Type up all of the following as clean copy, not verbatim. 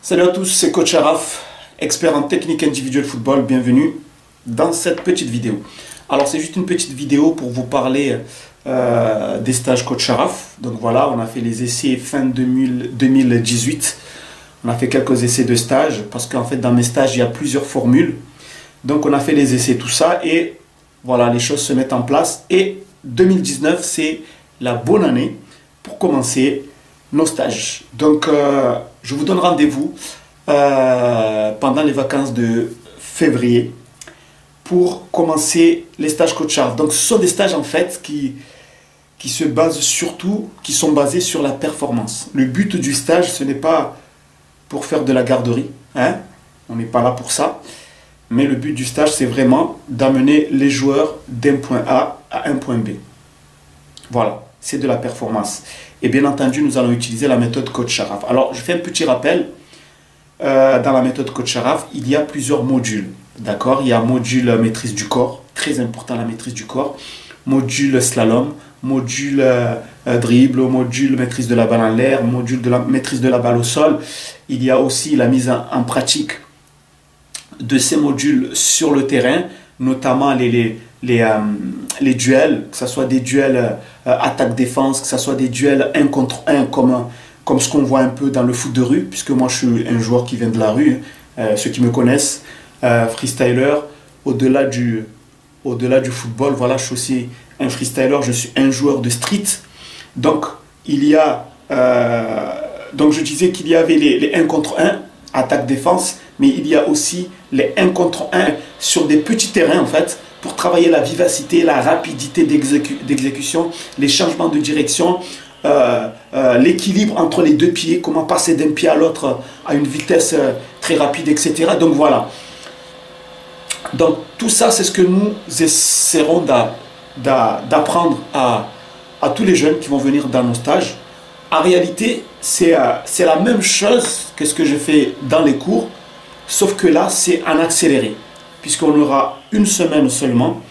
Salut à tous, c'est Coach Araf, expert en technique individuelle football. Bienvenue dans cette petite vidéo. Alors c'est juste une petite vidéo pour vous parler des stages Coach Araf. Donc voilà, on a fait les essais fin 2018. On a fait quelques essais de stage parce qu'en fait dans mes stages il y a plusieurs formules. Donc on a fait les essais, tout ça, et voilà, les choses se mettent en place. Et 2019 c'est la bonne année pour commencer nos stages. Donc je vous donne rendez-vous pendant les vacances de février pour commencer les stages Coach Araf. Donc ce sont des stages en fait qui se basent surtout, qui sont basés sur la performance. Le but du stage, ce n'est pas pour faire de la garderie, hein? On n'est pas là pour ça. Mais le but du stage, c'est vraiment d'amener les joueurs d'un point A à un point B. Voilà, c'est de la performance. Et bien entendu, nous allons utiliser la méthode Coach Araf. Alors, je fais un petit rappel. Dans la méthode Coach Araf, il y a plusieurs modules. D'accord? Il y a module maîtrise du corps, très important la maîtrise du corps. Module slalom, module dribble, module maîtrise de la balle en l'air, module de la maîtrise de la balle au sol. Il y a aussi la mise en pratique de ces modules sur le terrain, notamment les duels, que ce soit des duels attaque-défense, que ce soit des duels 1 contre 1 comme ce qu'on voit un peu dans le foot de rue, puisque moi je suis un joueur qui vient de la rue, ceux qui me connaissent, freestyler, au-delà du football, voilà, je suis aussi un freestyler, je suis un joueur de street. Donc il y a donc je disais qu'il y avait les 1 contre 1, attaque-défense, mais il y a aussi les 1 contre 1 sur des petits terrains en fait, pour travailler la vivacité, la rapidité d'exécution, les changements de direction, l'équilibre entre les deux pieds, comment passer d'un pied à l'autre à une vitesse très rapide, etc. Donc voilà. Donc tout ça, c'est ce que nous essaierons d'apprendre à tous les jeunes qui vont venir dans nos stages. En réalité, c'est la même chose que ce que je fais dans les cours, sauf que là, c'est en accéléré, puisqu'on aura une semaine seulement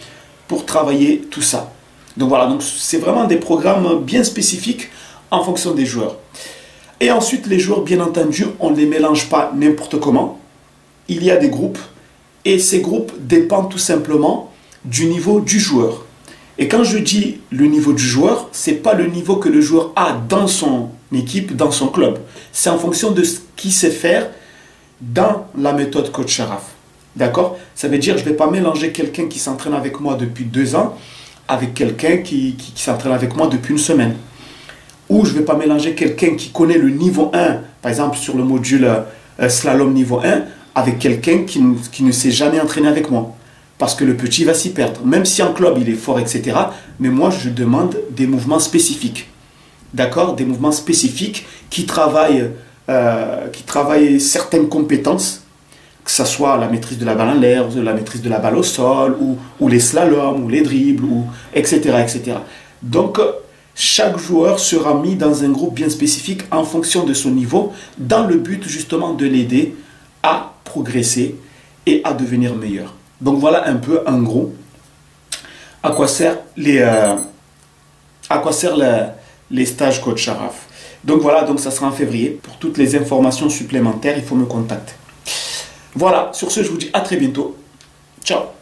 pour travailler tout ça. Donc voilà, donc c'est vraiment des programmes bien spécifiques en fonction des joueurs. Et ensuite, les joueurs, bien entendu, on ne les mélange pas n'importe comment. Il y a des groupes, et ces groupes dépendent tout simplement du niveau du joueur. Et quand je dis le niveau du joueur, ce n'est pas le niveau que le joueur a dans son équipe, dans son club. C'est en fonction de ce qu'il sait faire dans la méthode Coach Araf. D'accord? Ça veut dire que je ne vais pas mélanger quelqu'un qui s'entraîne avec moi depuis 2 ans avec quelqu'un qui s'entraîne avec moi depuis une semaine. Ou je ne vais pas mélanger quelqu'un qui connaît le niveau 1, par exemple sur le module slalom niveau 1, avec quelqu'un qui ne s'est jamais entraîné avec moi. Parce que le petit va s'y perdre. Même si en club il est fort, etc. Mais moi je demande des mouvements spécifiques. D'accord? Des mouvements spécifiques qui travaillent certaines compétences, que ce soit la maîtrise de la balle en l'air, la maîtrise de la balle au sol, ou les slaloms, ou les dribbles, etc., etc. Donc, chaque joueur sera mis dans un groupe bien spécifique en fonction de son niveau, dans le but justement de l'aider à progresser et à devenir meilleur. Donc voilà un peu, en gros, à quoi servent les stages Coach Araf. Donc voilà, donc ça sera en février. Pour toutes les informations supplémentaires, il faut me contacter. Voilà, sur ce, je vous dis à très bientôt. Ciao.